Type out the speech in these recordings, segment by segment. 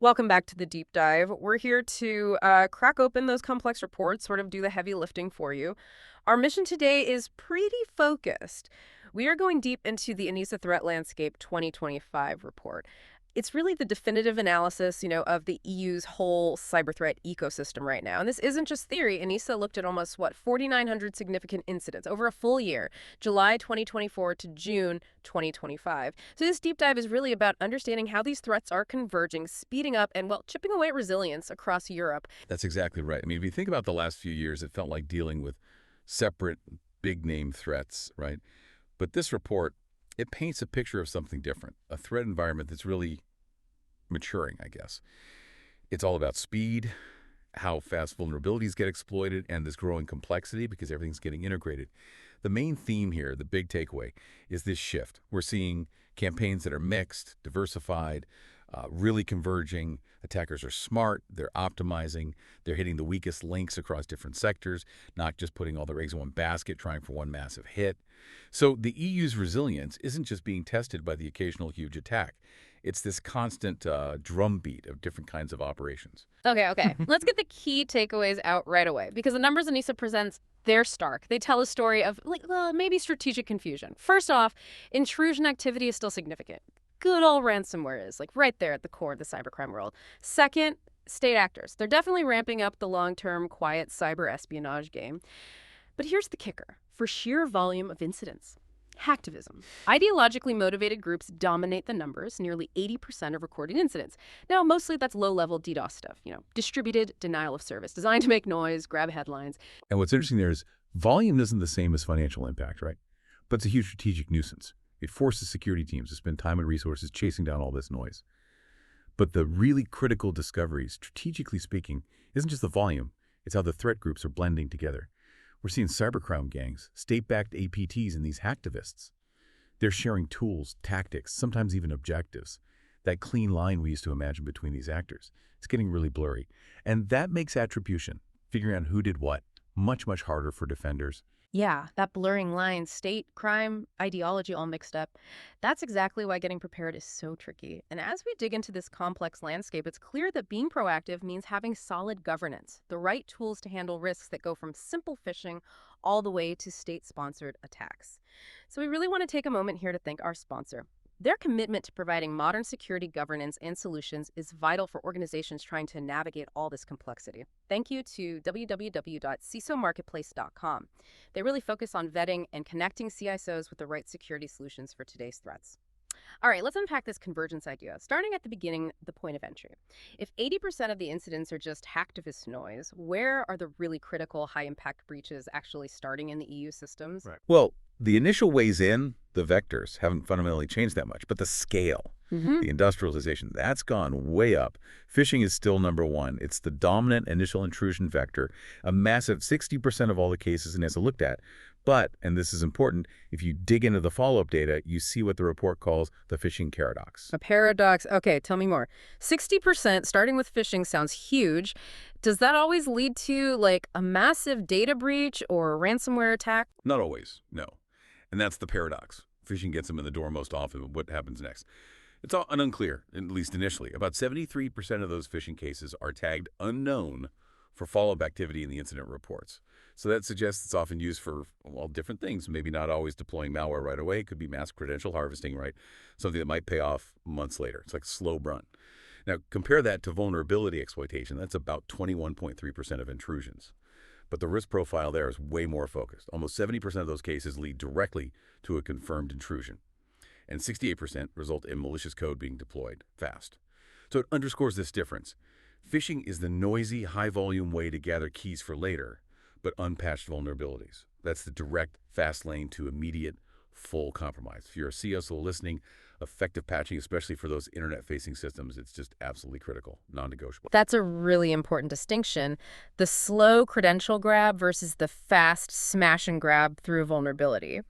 Welcome back to the deep dive. We're here to crack open those complex reports, sort of do the heavy lifting for you. Our mission today is pretty focused. We are going deep into the ENISA Threat Landscape 2025 report. It's really the definitive analysis, of the EU's whole cyber threat ecosystem right now. And this isn't just theory. ENISA looked at almost, 4,900 significant incidents over a full year, July 2024 to June 2025. So this deep dive is really about understanding how these threats are converging, speeding up, and, chipping away at resilience across Europe. That's exactly right. I mean, if you think about the last few years, it felt like dealing with separate big-name threats, right? But this report, it paints a picture of something different, a threat environment that's really maturing, I guess. It's all about speed, how fast vulnerabilities get exploited, and this growing complexity because everything's getting integrated. The main theme here, the big takeaway, is this shift. We're seeing campaigns that are mixed, diversified, really converging. Attackers are smart, they're optimizing, they're hitting the weakest links across different sectors, not just putting all their eggs in one basket, trying for one massive hit. So the EU's resilience isn't just being tested by the occasional huge attack. It's this constant drumbeat of different kinds of operations. Okay. Let's get the key takeaways out right away, because the numbers ENISA presents, they're stark. They tell a story of, maybe strategic confusion. First off, intrusion activity is still significant. Good old ransomware is, right there at the core of the cybercrime world. Second, state actors. They're definitely ramping up the long-term, quiet cyber espionage game. But here's the kicker. For sheer volume of incidents, hacktivism. Ideologically motivated groups dominate the numbers, nearly 80% of recorded incidents. Now, mostly that's low-level DDoS stuff, distributed denial of service, designed to make noise, grab headlines. And what's interesting there is volume isn't the same as financial impact, right? But it's a huge strategic nuisance. It forces security teams to spend time and resources chasing down all this noise. But the really critical discovery, strategically speaking, isn't just the volume. It's how the threat groups are blending together. We're seeing cybercrime gangs, state-backed APTs, and these hacktivists. They're sharing tools, tactics, sometimes even objectives. That clean line we used to imagine between these actors, it's getting really blurry. And that makes attribution, figuring out who did what, much, much harder for defenders. Yeah, that blurring line, state, crime, ideology all mixed up. That's exactly why getting prepared is so tricky. And as we dig into this complex landscape, it's clear that being proactive means having solid governance, the right tools to handle risks that go from simple phishing all the way to state-sponsored attacks. So we really want to take a moment here to thank our sponsor. Their commitment to providing modern security governance and solutions is vital for organizations trying to navigate all this complexity. Thank you to www.cisomarketplace.com. They really focus on vetting and connecting CISOs with the right security solutions for today's threats. All right, let's unpack this convergence idea. Starting at the beginning, the point of entry. If 80% of the incidents are just hacktivist noise, where are the really critical high-impact breaches actually starting in the EU systems? Right. Well, the initial ways in, the vectors, haven't fundamentally changed that much, but the scale, the industrialization, that's gone way up. Phishing is still number one. It's the dominant initial intrusion vector, a massive 60% of all the cases ENISA looked at. But, and this is important, if you dig into the follow-up data, you see what the report calls the phishing paradox. A paradox. Okay, tell me more. 60% starting with phishing sounds huge. Does that always lead to, a massive data breach or a ransomware attack? Not always, no. And that's the paradox. Phishing gets them in the door most often, but what happens next? It's all unclear, at least initially. About 73% of those phishing cases are tagged unknown for follow-up activity in the incident reports. So that suggests it's often used for, different things. Maybe not always deploying malware right away. It could be mass credential harvesting, right? Something that might pay off months later. It's like a slow run. Now, compare that to vulnerability exploitation. That's about 21.3% of intrusions. But the risk profile there is way more focused. Almost 70% of those cases lead directly to a confirmed intrusion. And 68% result in malicious code being deployed fast. So it underscores this difference. Phishing is the noisy, high-volume way to gather keys for later, but unpatched vulnerabilities. That's the direct, fast lane to immediate, full compromise. If you're a CISO listening, effective patching, especially for those internet-facing systems, it's just absolutely critical, non-negotiable. That's a really important distinction. The slow credential grab versus the fast smash and grab through vulnerability.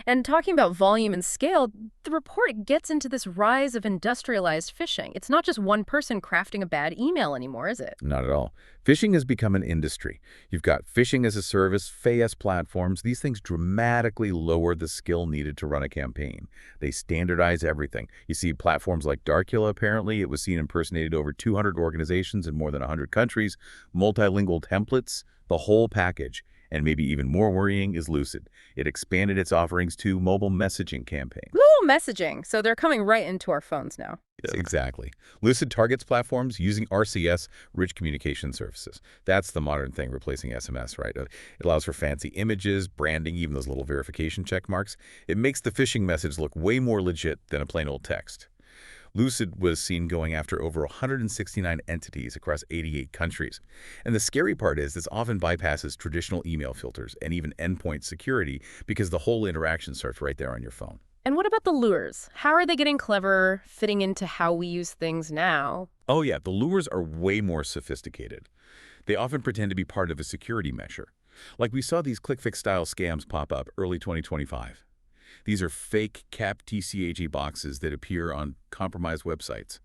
And talking about volume and scale, the report gets into this rise of industrialized phishing. It's not just one person crafting a bad email anymore, is it? Not at all. Phishing has become an industry. You've got phishing-as-a-service, FAS platforms. These things dramatically lower the skill needed to run a campaign. They standardize everything. You see platforms like Darkula, apparently. It was seen impersonated over 200 organizations in more than 100 countries, multilingual templates, the whole package. And maybe even more worrying is Lucid. It expanded its offerings to mobile messaging campaigns. Ooh, messaging. So they're coming right into our phones now. Yes, exactly. Lucid targets platforms using RCS, rich communication services. That's the modern thing replacing SMS, right? It allows for fancy images, branding, even those little verification check marks. It makes the phishing message look way more legit than a plain old text. Lucid was seen going after over 169 entities across 88 countries. And the scary part is this often bypasses traditional email filters and even endpoint security because the whole interaction starts right there on your phone. And what about the lures? How are they getting clever, fitting into how we use things now? Oh yeah, the lures are way more sophisticated. They often pretend to be part of a security measure. Like we saw these click-fix-style scams pop up early 2025. These are fake capped TCHE boxes that appear on compromised websites.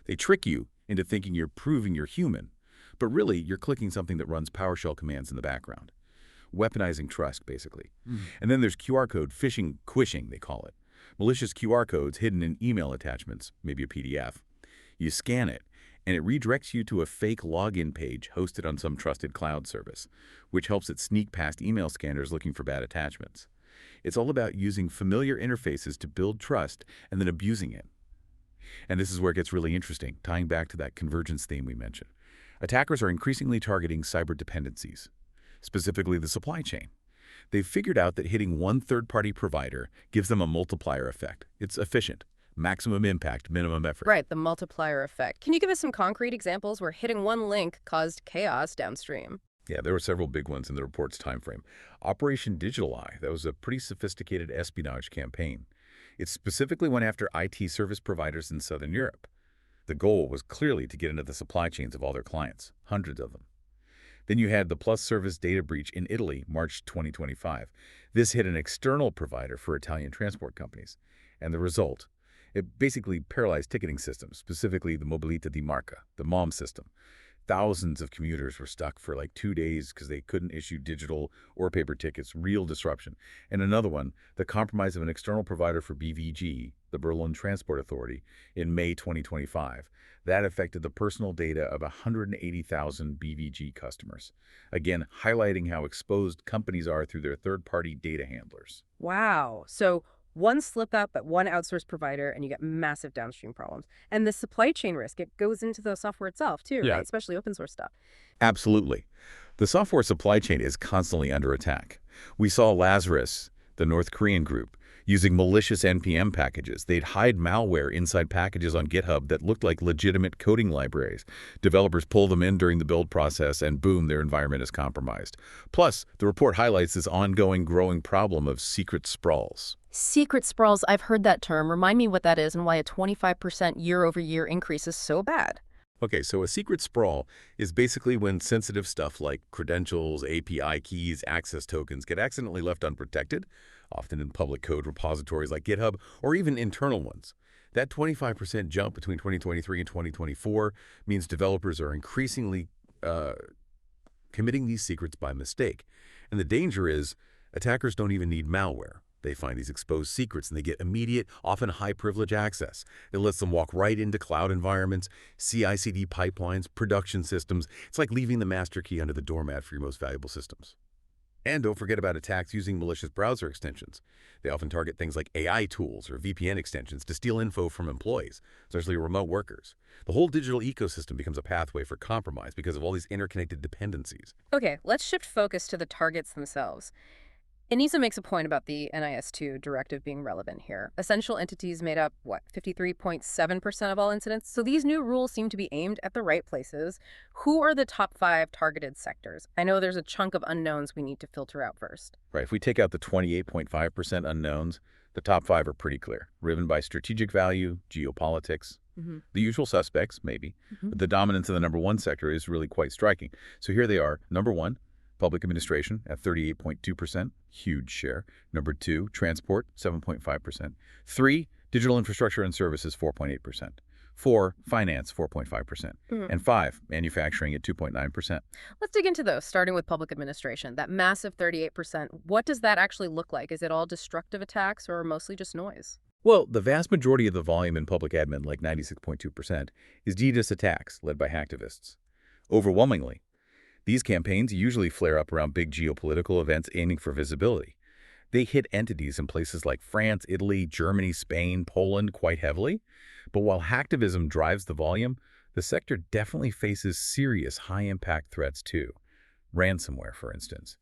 They trick you into thinking you're proving you're human, but really you're clicking something that runs PowerShell commands in the background. Weaponizing trust, basically. And then there's QR code phishing, quishing, they call it. Malicious QR codes hidden in email attachments, maybe a PDF. You scan it, and it redirects you to a fake login page hosted on some trusted cloud service, which helps it sneak past email scanners looking for bad attachments. It's all about using familiar interfaces to build trust and then abusing it. And this is where it gets really interesting, tying back to that convergence theme we mentioned. Attackers are increasingly targeting cyber dependencies, specifically the supply chain. They've figured out that hitting one third-party provider gives them a multiplier effect. It's efficient. Maximum impact, minimum effort. Right, the multiplier effect. Can you give us some concrete examples where hitting one link caused chaos downstream? Yeah, there were several big ones in the report's timeframe. Operation Digital Eye, that was a pretty sophisticated espionage campaign. It specifically went after IT service providers in Southern Europe. The goal was clearly to get into the supply chains of all their clients, hundreds of them. Then you had the Plus Service data breach in Italy, March 2025. This hit an external provider for Italian transport companies. And the result? It basically paralyzed ticketing systems, specifically the Mobilità di Marca, the MOM system. Thousands of commuters were stuck for like 2 days because they couldn't issue digital or paper tickets, real disruption. And another one, the compromise of an external provider for BVG, the Berlin Transport Authority, in May 2025. That affected the personal data of 180,000 BVG customers. Again, highlighting how exposed companies are through their third-party data handlers. Wow. So one slip up at one outsourced provider and you get massive downstream problems. And the supply chain risk, it goes into the software itself too, Yeah. right? Especially open source stuff. Absolutely. The software supply chain is constantly under attack. We saw Lazarus, the North Korean group, using malicious NPM packages. They'd hide malware inside packages on GitHub that looked like legitimate coding libraries. Developers pull them in during the build process and boom, their environment is compromised. Plus, the report highlights this ongoing growing problem of secret sprawls. Secret sprawls, I've heard that term. Remind me what that is and why a 25% year-over-year increase is so bad. Okay, so a secret sprawl is basically when sensitive stuff like credentials, API keys, access tokens get accidentally left unprotected, often in public code repositories like GitHub, or even internal ones. That 25% jump between 2023 and 2024 means developers are increasingly committing these secrets by mistake. And the danger is attackers don't even need malware. They find these exposed secrets and they get immediate, often high-privilege access. It lets them walk right into cloud environments, CI/CD pipelines, production systems. It's like leaving the master key under the doormat for your most valuable systems. And don't forget about attacks using malicious browser extensions. They often target things like AI tools or VPN extensions to steal info from employees, especially remote workers. The whole digital ecosystem becomes a pathway for compromise because of all these interconnected dependencies. Okay, let's shift focus to the targets themselves. ENISA makes a point about the NIS2 directive being relevant here. Essential entities made up, 53.7% of all incidents? So these new rules seem to be aimed at the right places. Who are the top 5 targeted sectors? I know there's a chunk of unknowns we need to filter out first. Right, if we take out the 28.5% unknowns, the top 5 are pretty clear, driven by strategic value, geopolitics, the usual suspects, maybe, but the dominance of the number 1 sector is really quite striking. So here they are. Number 1, Public administration at 38.2%, huge share. Number 2, transport, 7.5%. 3, digital infrastructure and services, 4.8%. 4, finance, 4.5%. And 5, manufacturing at 2.9%. Let's dig into those, starting with public administration. That massive 38%, what does that actually look like? Is it all destructive attacks or mostly just noise? Well, the vast majority of the volume in public admin, like 96.2%, is DDoS attacks led by hacktivists. Overwhelmingly, these campaigns usually flare up around big geopolitical events aiming for visibility. They hit entities in places like France, Italy, Germany, Spain, Poland quite heavily. But while hacktivism drives the volume, the sector definitely faces serious high-impact threats too. Ransomware, for instance.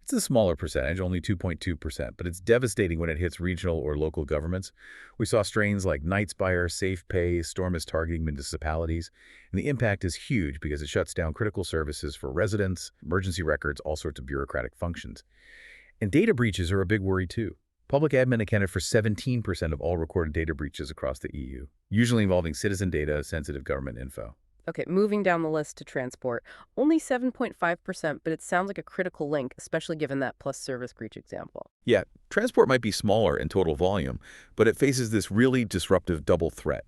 It's a smaller percentage, only 2.2%, but it's devastating when it hits regional or local governments. We saw strains like Nightspire, SafePay, Storm is targeting municipalities, and the impact is huge because it shuts down critical services for residents, emergency records, all sorts of bureaucratic functions. And data breaches are a big worry too. Public admin accounted for 17% of all recorded data breaches across the EU, usually involving citizen data, sensitive government info. Okay, moving down the list to transport, only 7.5%, but it sounds like a critical link, especially given that plus service breach example. Yeah, transport might be smaller in total volume, but it faces this really disruptive double threat.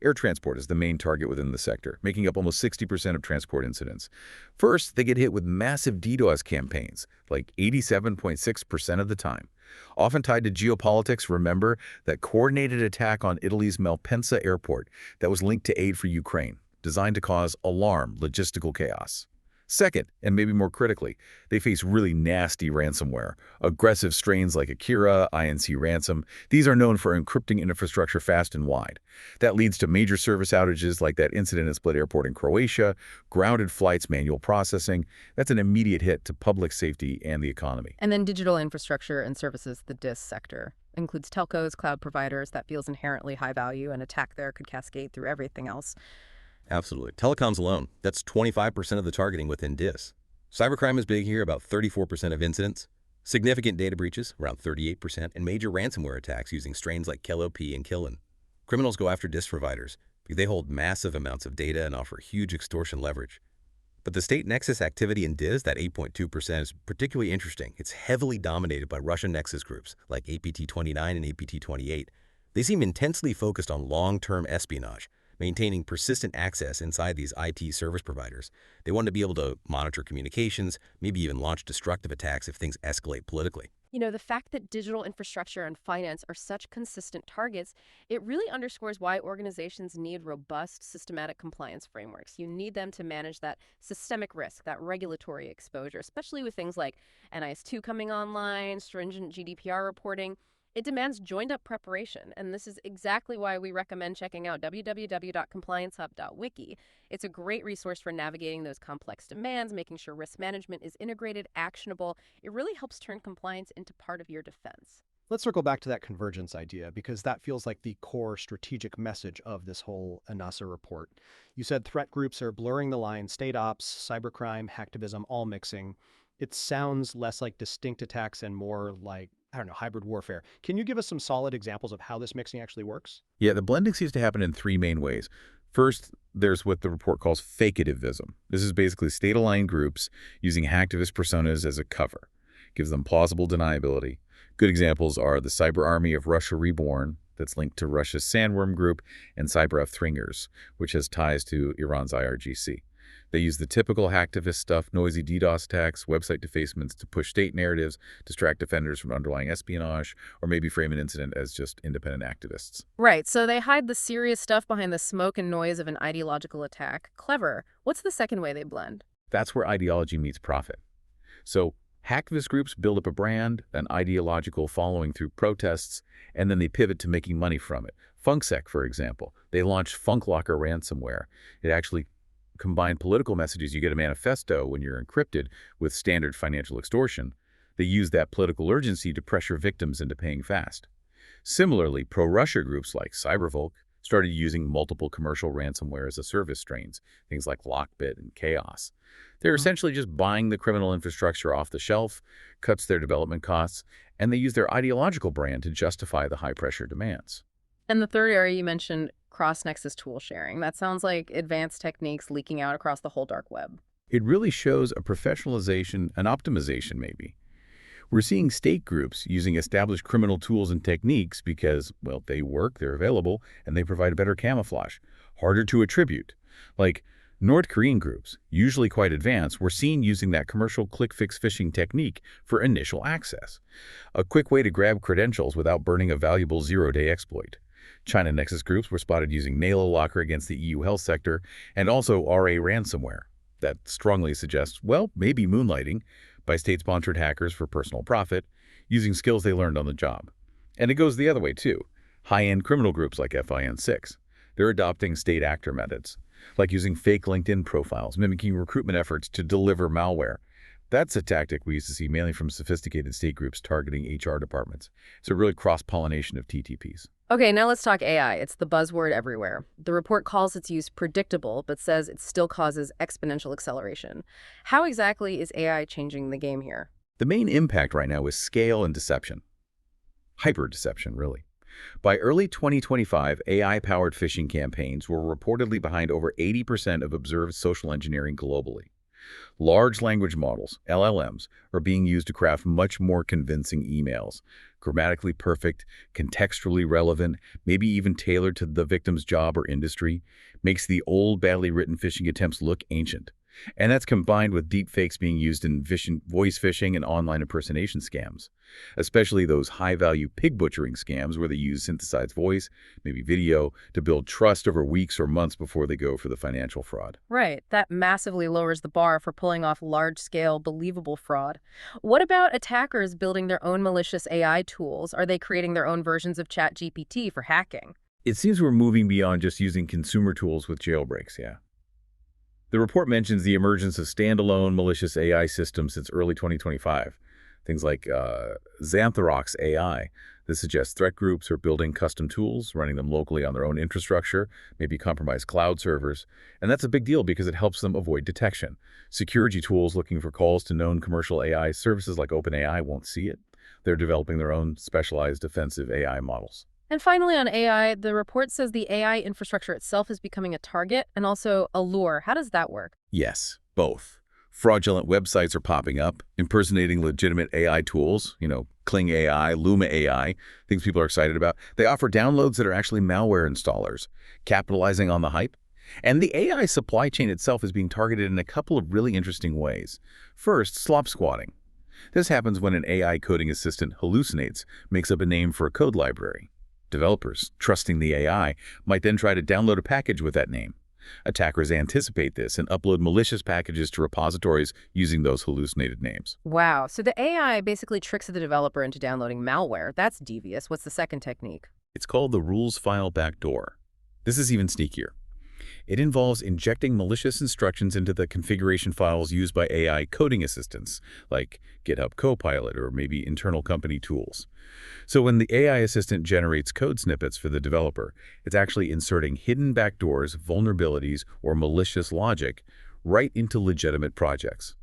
Air transport is the main target within the sector, making up almost 60% of transport incidents. First, they get hit with massive DDoS campaigns, like 87.6% of the time. Often tied to geopolitics, remember that coordinated attack on Italy's Malpensa airport that was linked to aid for Ukraine, designed to cause alarm, logistical chaos. Second, and maybe more critically, they face really nasty ransomware. Aggressive strains like Akira, INC Ransom, these are known for encrypting infrastructure fast and wide. That leads to major service outages like that incident at Split Airport in Croatia, grounded flights, manual processing. That's an immediate hit to public safety and the economy. And then digital infrastructure and services, the DIS sector, includes telcos, cloud providers. That feels inherently high value. An attack there could cascade through everything else. Absolutely. Telecoms alone, that's 25% of the targeting within DIS. Cybercrime is big here, about 34% of incidents. Significant data breaches, around 38%, and major ransomware attacks using strains like KillOP and Killin. Criminals go after DIS providers because they hold massive amounts of data and offer huge extortion leverage. But the state nexus activity in DIS, that 8.2%, is particularly interesting. It's heavily dominated by Russian nexus groups like APT-29 and APT-28. They seem intensely focused on long-term espionage, maintaining persistent access inside these IT service providers. They want to be able to monitor communications, maybe even launch destructive attacks if things escalate politically. You know, the fact that digital infrastructure and finance are such consistent targets, it really underscores why organizations need robust, systematic compliance frameworks. You need them to manage that systemic risk, that regulatory exposure, especially with things like NIS2 coming online, stringent GDPR reporting. It demands joined-up preparation, and this is exactly why we recommend checking out www.compliancehub.wiki. It's a great resource for navigating those complex demands, making sure risk management is integrated, actionable. It really helps turn compliance into part of your defense. Let's circle back to that convergence idea, because that feels like the core strategic message of this whole ENISA report. You said threat groups are blurring the line, state ops, cybercrime, hacktivism, all mixing. It sounds less like distinct attacks and more like, I don't know, hybrid warfare. Can you give us some solid examples of how this mixing actually works? Yeah, the blending seems to happen in 3 main ways. First, there's what the report calls faketivism. This is basically state-aligned groups using hacktivist personas as a cover. Gives them plausible deniability. Good examples are the Cyber Army of Russia Reborn, that's linked to Russia's Sandworm group, and CyberF-Thringers, which has ties to Iran's IRGC. They use the typical hacktivist stuff, noisy DDoS attacks, website defacements to push state narratives, distract offenders from underlying espionage, or maybe frame an incident as just independent activists. Right, so they hide the serious stuff behind the smoke and noise of an ideological attack. Clever. What's the second way they blend? That's where ideology meets profit. So hacktivist groups build up a brand, an ideological following through protests, and then they pivot to making money from it. FunkSec, for example, they launched FunkLocker ransomware. It actually combined political messages. You get a manifesto when you're encrypted with standard financial extortion. They use that political urgency to pressure victims into paying fast. Similarly, pro-Russia groups like CyberVolk started using multiple commercial ransomware-as-a-service strains, things like Lockbit and Chaos. They're essentially just buying the criminal infrastructure off the shelf, cuts their development costs, and they use their ideological brand to justify the high-pressure demands. And the third area you mentioned, cross-nexus tool sharing. That sounds like advanced techniques leaking out across the whole dark web. It really shows a professionalization and optimization, maybe. We're seeing state groups using established criminal tools and techniques because, well, they work, they're available, and they provide better camouflage, harder to attribute. Like North Korean groups, usually quite advanced, were seen using that commercial click-fix phishing technique for initial access, a quick way to grab credentials without burning a valuable zero-day exploit. China Nexus groups were spotted using NaloLocker against the EU health sector and also RA ransomware. That strongly suggests, well, maybe moonlighting by state-sponsored hackers for personal profit, using skills they learned on the job. And it goes the other way, too. High-end criminal groups like FIN6. They're adopting state actor methods, like using fake LinkedIn profiles, mimicking recruitment efforts to deliver malware. That's a tactic we used to see mainly from sophisticated state groups targeting HR departments. It's a really cross-pollination of TTPs. Okay, now let's talk AI. It's the buzzword everywhere. The report calls its use predictable, but says it still causes exponential acceleration. How exactly is AI changing the game here? The main impact right now is scale and deception. Hyper-deception, really. By early 2025, AI-powered phishing campaigns were reportedly behind over 80% of observed social engineering globally. Large language models, LLMs, are being used to craft much more convincing emails, grammatically perfect, contextually relevant, maybe even tailored to the victim's job or industry, makes the old, badly written phishing attempts look ancient. And that's combined with deepfakes being used in voice phishing and online impersonation scams, especially those high-value pig butchering scams where they use synthesized voice, maybe video, to build trust over weeks or months before they go for the financial fraud. Right, that massively lowers the bar for pulling off large-scale, believable fraud. What about attackers building their own malicious AI tools? Are they creating their own versions of ChatGPT for hacking? It seems we're moving beyond just using consumer tools with jailbreaks, yeah. The report mentions the emergence of standalone malicious AI systems since early 2025. Things like Xanthrox AI. This suggests threat groups are building custom tools, running them locally on their own infrastructure, maybe compromised cloud servers. And that's a big deal because it helps them avoid detection. Security tools looking for calls to known commercial AI services like OpenAI won't see it. They're developing their own specialized offensive AI models. And finally, on AI, the report says the AI infrastructure itself is becoming a target and also a lure. How does that work? Yes, both. Fraudulent websites are popping up, impersonating legitimate AI tools, Kling AI, Luma AI, things people are excited about. They offer downloads that are actually malware installers, capitalizing on the hype. And the AI supply chain itself is being targeted in a couple of really interesting ways. First, slop squatting. This happens when an AI coding assistant hallucinates, makes up a name for a code library. Developers, trusting the AI, might then try to download a package with that name. Attackers anticipate this and upload malicious packages to repositories using those hallucinated names. Wow, so the AI basically tricks the developer into downloading malware. That's devious. What's the second technique? It's called the rules file backdoor. This is even sneakier. It involves injecting malicious instructions into the configuration files used by AI coding assistants, like GitHub Copilot or maybe internal company tools. So when the AI assistant generates code snippets for the developer, it's actually inserting hidden backdoors, vulnerabilities, or malicious logic right into legitimate projects,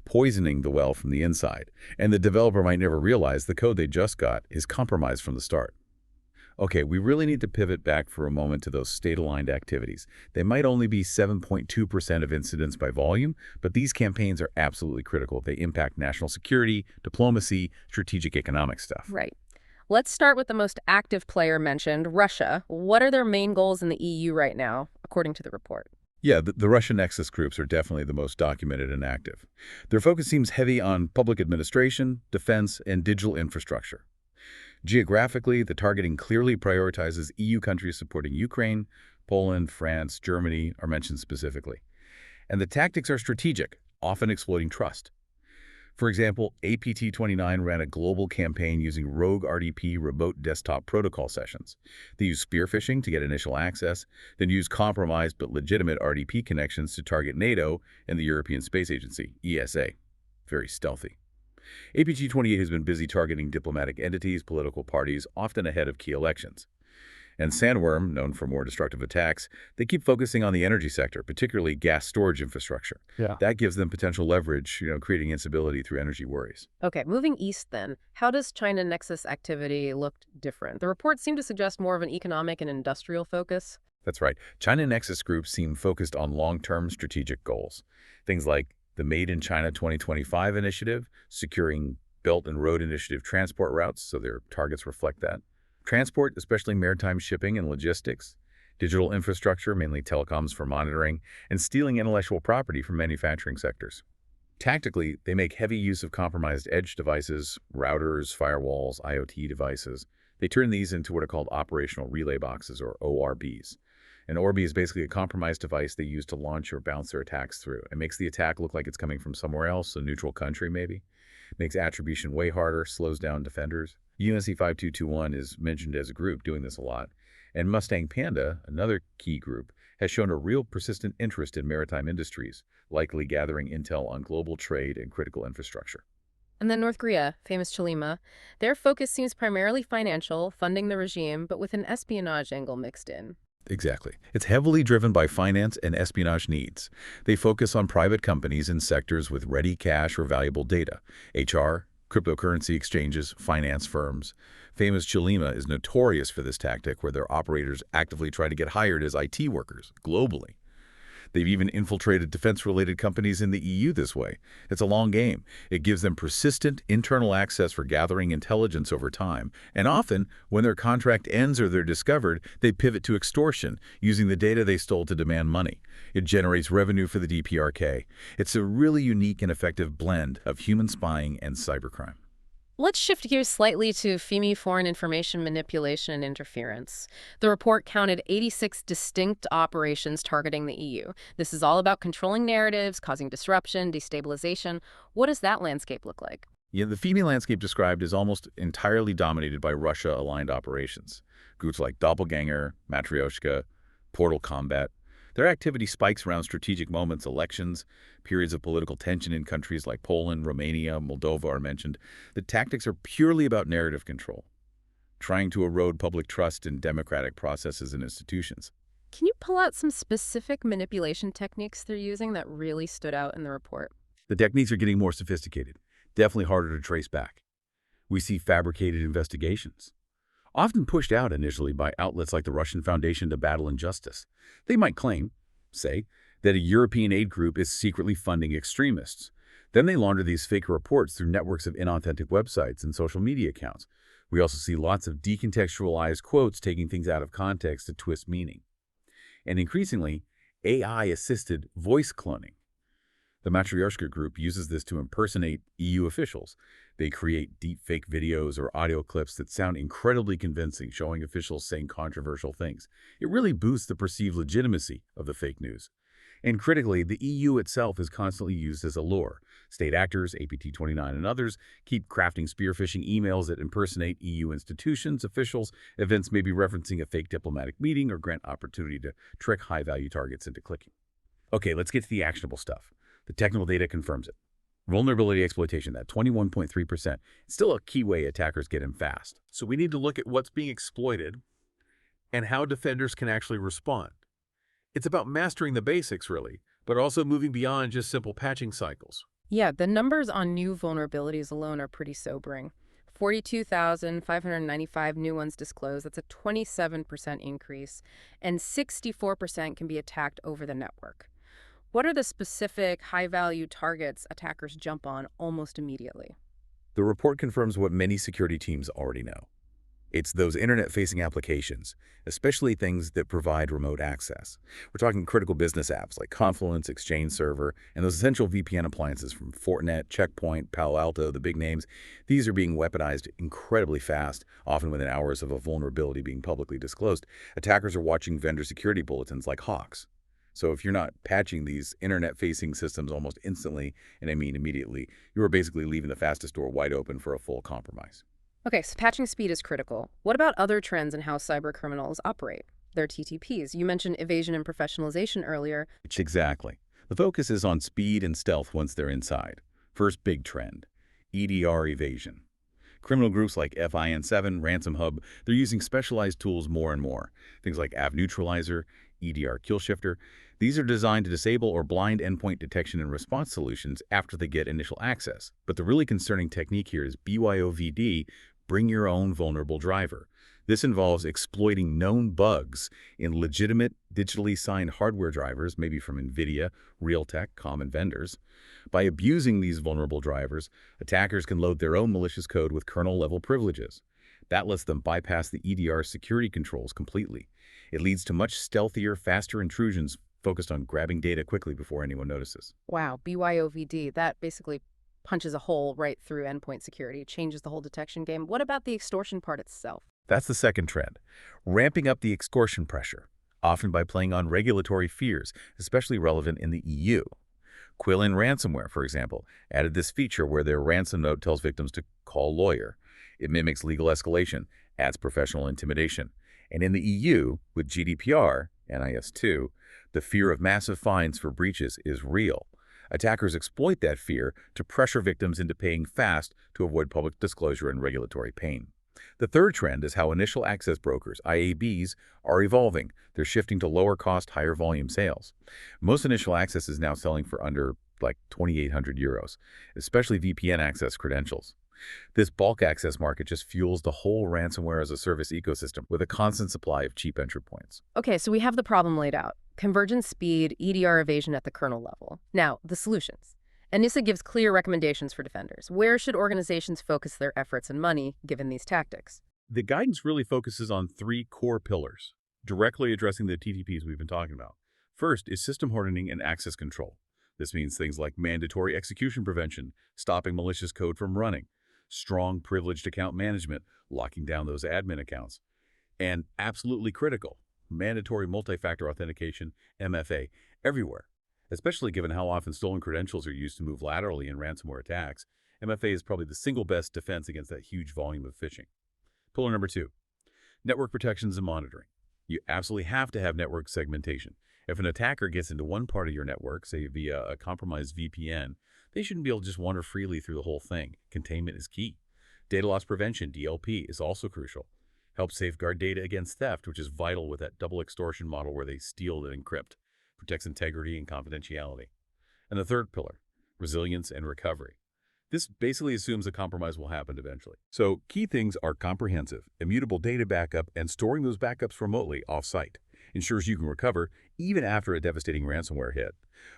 poisoning the well from the inside. And the developer might never realize the code they just got is compromised from the start. Okay, we really need to pivot back for a moment to those state-aligned activities. They might only be 7.2% of incidents by volume, but these campaigns are absolutely critical. They impact national security, diplomacy, strategic economic stuff. Right. Let's start with the most active player mentioned, Russia. What are their main goals in the EU right now, according to the report? Yeah, the Russia Nexus groups are definitely the most documented and active. Their focus seems heavy on public administration, defense, and digital infrastructure. Geographically, the targeting clearly prioritizes EU countries supporting Ukraine, Poland, France, Germany are mentioned specifically. And the tactics are strategic, often exploiting trust. For example, APT29 ran a global campaign using rogue RDP remote desktop protocol sessions. They used spear phishing to get initial access, then used compromised but legitimate RDP connections to target NATO and the European Space Agency, ESA. Very stealthy. APT28 has been busy targeting diplomatic entities, political parties, often ahead of key elections. And Sandworm, known for more destructive attacks, they keep focusing on the energy sector, particularly gas storage infrastructure. Yeah. That gives them potential leverage, creating instability through energy worries. Okay, moving east then. How does China Nexus activity look different? The report seemed to suggest more of an economic and industrial focus. That's right. China Nexus groups seem focused on long-term strategic goals. Things like the Made in China 2025 initiative, securing Belt and Road Initiative transport routes, so their targets reflect that. Transport, especially maritime shipping and logistics. Digital infrastructure, mainly telecoms for monitoring, and stealing intellectual property from manufacturing sectors. Tactically, they make heavy use of compromised edge devices, routers, firewalls, IoT devices. They turn these into what are called operational relay boxes, or ORBs. An ORB is basically a compromised device they use to launch or bounce their attacks through. It makes the attack look like it's coming from somewhere else, a neutral country maybe. Makes attribution way harder, slows down defenders. UNC 5221 is mentioned as a group doing this a lot. And Mustang Panda, another key group, has shown a real persistent interest in maritime industries, likely gathering intel on global trade and critical infrastructure. And then North Korea, famous Cholima, their focus seems primarily financial, funding the regime, but with an espionage angle mixed in. Exactly. It's heavily driven by finance and espionage needs. They focus on private companies in sectors with ready cash or valuable data. HR, cryptocurrency exchanges, finance firms. Famous Cholima is notorious for this tactic where their operators actively try to get hired as IT workers globally. They've even infiltrated defense-related companies in the EU this way. It's a long game. It gives them persistent internal access for gathering intelligence over time. And often, when their contract ends or they're discovered, they pivot to extortion, using the data they stole to demand money. It generates revenue for the DPRK. It's a really unique and effective blend of human spying and cybercrime. Let's shift gears slightly to FIMI foreign information manipulation and interference. The report counted 86 distinct operations targeting the EU. This is all about controlling narratives, causing disruption, destabilization. What does that landscape look like? Yeah, the FIMI landscape described is almost entirely dominated by Russia-aligned operations. Groups like Doppelganger, Matryoshka, Portal Combat. Their activity spikes around strategic moments, elections, periods of political tension in countries like Poland, Romania, Moldova are mentioned. The tactics are purely about narrative control, trying to erode public trust in democratic processes and institutions. Can you pull out some specific manipulation techniques they're using that really stood out in the report? The techniques are getting more sophisticated, definitely harder to trace back. We see fabricated investigations, often pushed out initially by outlets like the Russian Foundation to Battle Injustice. They might claim, say, that a European aid group is secretly funding extremists. Then they launder these fake reports through networks of inauthentic websites and social media accounts. We also see lots of decontextualized quotes taking things out of context to twist meaning. And increasingly, AI-assisted voice cloning. The Matryoshka group uses this to impersonate EU officials. They create deepfake videos or audio clips that sound incredibly convincing, showing officials saying controversial things. It really boosts the perceived legitimacy of the fake news. And critically, the EU itself is constantly used as a lure. State actors, APT29 and others, keep crafting spear phishing emails that impersonate EU institutions, officials, events maybe referencing a fake diplomatic meeting or grant opportunity to trick high-value targets into clicking. Okay, let's get to the actionable stuff. The technical data confirms it. Vulnerability exploitation, that 21.3%, it's still a key way attackers get in fast. So we need to look at what's being exploited and how defenders can actually respond. It's about mastering the basics, really, but also moving beyond just simple patching cycles. Yeah, the numbers on new vulnerabilities alone are pretty sobering. 42,595 new ones disclosed. That's a 27% increase, and 64% can be attacked over the network. What are the specific high-value targets attackers jump on almost immediately? The report confirms what many security teams already know. It's those internet-facing applications, especially things that provide remote access. We're talking critical business apps like Confluence, Exchange Server, and those essential VPN appliances from Fortinet, Checkpoint, Palo Alto, the big names. These are being weaponized incredibly fast, often within hours of a vulnerability being publicly disclosed. Attackers are watching vendor security bulletins like hawks. So if you're not patching these internet-facing systems almost instantly, and I mean immediately, you are basically leaving the fastest door wide open for a full compromise. Okay, so patching speed is critical. What about other trends in how cybercriminals operate? Their TTPs. You mentioned evasion and professionalization earlier. Exactly. The focus is on speed and stealth once they're inside. First big trend, EDR evasion. Criminal groups like FIN7, Ransom Hub, they're using specialized tools more and more. Things like AV Neutralizer, EDR Kill Shifter. These are designed to disable or blind endpoint detection and response solutions after they get initial access. But the really concerning technique here is BYOVD, bring your own vulnerable driver. This involves exploiting known bugs in legitimate, digitally signed hardware drivers, maybe from NVIDIA, Realtek, common vendors. By abusing these vulnerable drivers, attackers can load their own malicious code with kernel-level privileges. That lets them bypass the EDR security controls completely. It leads to much stealthier, faster intrusions focused on grabbing data quickly before anyone notices. Wow, BYOVD, that basically punches a hole right through endpoint security, changes the whole detection game. What about the extortion part itself? That's the second trend, ramping up the extortion pressure, often by playing on regulatory fears, especially relevant in the EU. Quillen Ransomware, for example, added this feature where their ransom note tells victims to call lawyer. It mimics legal escalation, adds professional intimidation. And in the EU, with GDPR, NIS2, the fear of massive fines for breaches is real. Attackers exploit that fear to pressure victims into paying fast to avoid public disclosure and regulatory pain. The third trend is how initial access brokers, IABs, are evolving. They're shifting to lower-cost, higher-volume sales. Most initial access is now selling for under, like, 2,800 euros, especially VPN access credentials. This bulk access market just fuels the whole ransomware-as-a-service ecosystem with a constant supply of cheap entry points. Okay, so we have the problem laid out. Convergence speed, EDR evasion at the kernel level. Now, the solutions. ENISA gives clear recommendations for defenders. Where should organizations focus their efforts and money given these tactics? The guidance really focuses on three core pillars, directly addressing the TTPs we've been talking about. First is system hardening and access control. This means things like mandatory execution prevention, stopping malicious code from running, strong privileged account management, locking down those admin accounts, and absolutely critical, mandatory multi-factor authentication, MFA, everywhere. Especially given how often stolen credentials are used to move laterally in ransomware attacks, MFA is probably the single best defense against that huge volume of phishing. Pillar number 2, network protections and monitoring. You absolutely have to have network segmentation. If an attacker gets into one part of your network, say via a compromised VPN, they shouldn't be able to just wander freely through the whole thing. Containment is key. Data loss prevention, DLP, is also crucial. Help safeguard data against theft, which is vital with that double extortion model where they steal and encrypt. Protects integrity and confidentiality. And the third pillar, resilience and recovery. This basically assumes a compromise will happen eventually. So key things are comprehensive, immutable data backup, and storing those backups remotely off-site. Ensures you can recover even after a devastating ransomware hit.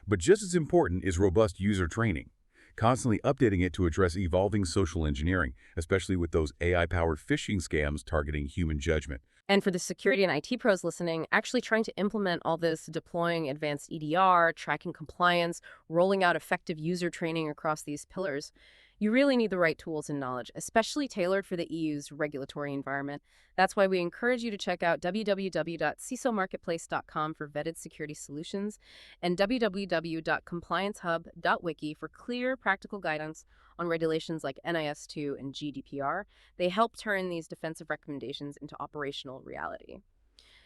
But just as important is robust user training, constantly updating it to address evolving social engineering, especially with those AI-powered phishing scams targeting human judgment. And for the security and IT pros listening, actually trying to implement all this, deploying advanced EDR, tracking compliance, rolling out effective user training across these pillars, you really need the right tools and knowledge, especially tailored for the EU's regulatory environment. That's why we encourage you to check out www.cisomarketplace.com for vetted security solutions and www.compliancehub.wiki for clear, practical guidance on regulations like NIS2 and GDPR. They help turn these defensive recommendations into operational reality.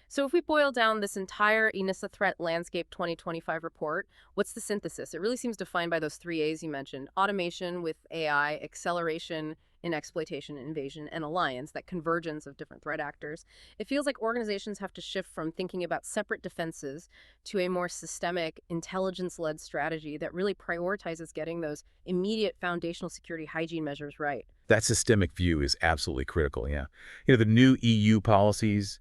So if we boil down this entire ENISA Threat Landscape 2025 report, what's the synthesis? It really seems defined by those 3 A's you mentioned: automation with AI, acceleration in exploitation and invasion, and alliance, that convergence of different threat actors. It feels like organizations have to shift from thinking about separate defenses to a more systemic, intelligence-led strategy that really prioritizes getting those immediate foundational security hygiene measures right. That systemic view is absolutely critical, yeah. The new EU policies,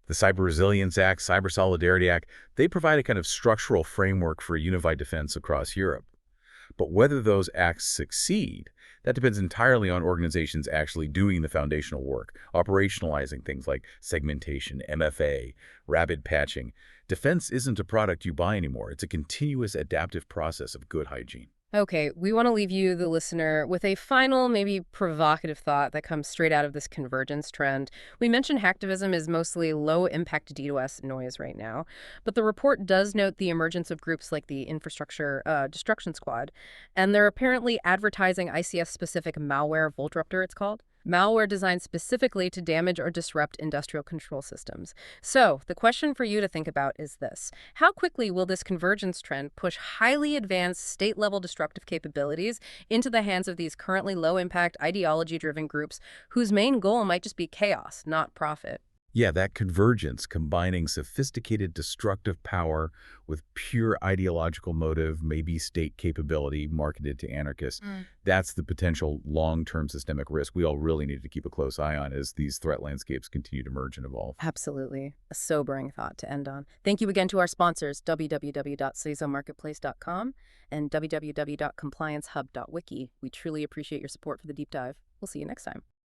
the Cyber Resilience Act, Cyber Solidarity Act, they provide a kind of structural framework for a unified defense across Europe. But whether those acts succeed, that depends entirely on organizations actually doing the foundational work, operationalizing things like segmentation, MFA, rapid patching. Defense isn't a product you buy anymore. It's a continuous adaptive process of good hygiene. Okay, we want to leave you, the listener, with a final, maybe provocative thought that comes straight out of this convergence trend. We mentioned hacktivism is mostly low-impact DDoS noise right now, but the report does note the emergence of groups like the Infrastructure Destruction Squad, and they're apparently advertising ICS-specific malware, Voltruptor it's called. Malware designed specifically to damage or disrupt industrial control systems. So, the question for you to think about is this: how quickly will this convergence trend push highly advanced state-level disruptive capabilities into the hands of these currently low-impact, ideology-driven groups whose main goal might just be chaos, not profit? Yeah, that convergence, combining sophisticated destructive power with pure ideological motive, maybe state capability marketed to anarchists, that's the potential long-term systemic risk we all really need to keep a close eye on as these threat landscapes continue to merge and evolve. Absolutely. A sobering thought to end on. Thank you again to our sponsors, www.cisomarketplace.com and www.compliancehub.wiki. We truly appreciate your support for the deep dive. We'll see you next time.